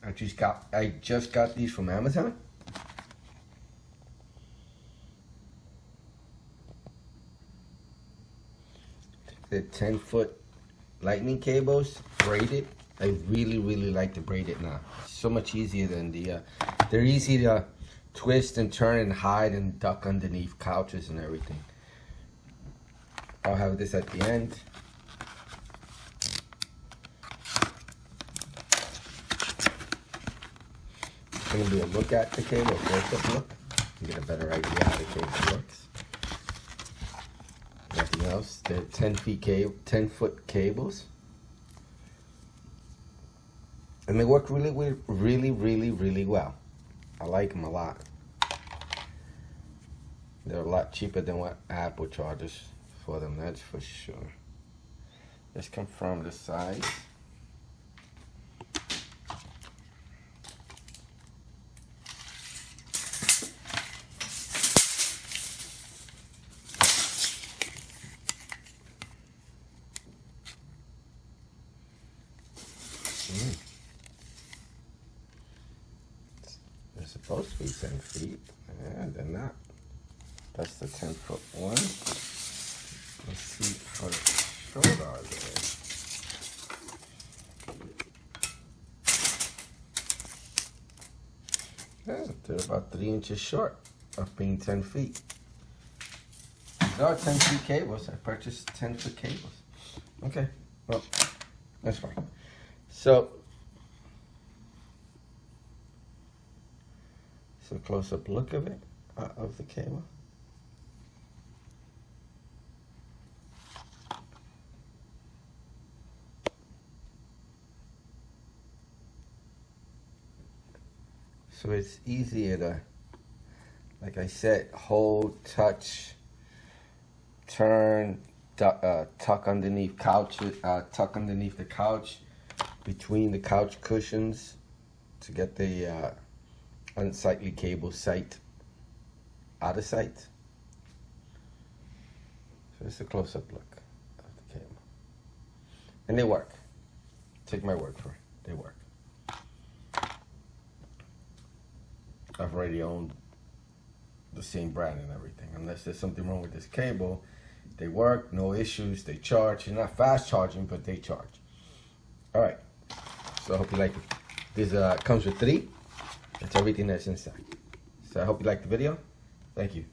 I just got these from Amazon. The 10-foot lightning cables, braided. I really like the braided now. So much easier than the, they're easy to twist and turn and hide and duck underneath couches and everything. I'll have this at the end. I'm gonna do a look at the cable, a close-up look, and get a better idea how the cable works. Nothing else. They're 10-foot cables, and they work really well. I like them a lot. They're a lot cheaper than what Apple charges for them. That's for sure. Let's confirm the size. They're supposed to be 10 feet. Yeah, they're not. That's the 10-foot one. Let's see how short are they. Yeah, they're about 3 inches short of being 10 feet. These are 10-foot cables. I purchased 10-foot cables. Okay, well, that's fine. So a close-up look of it, of the cable. So it's easier to, like I said, hold, touch, turn, tuck underneath couches, tuck underneath the couch, between the couch cushions, to get the unsightly cable out of sight. So it's a close-up look of the cable. And they work. Take my word for it. They work. I've already owned the same brand and everything. Unless there's something wrong with this cable, they work, no issues, they charge. They're not fast charging, but they charge. All right. So I hope you like it. This comes with 3. That's everything that's inside. So I hope you liked the video. Thank you.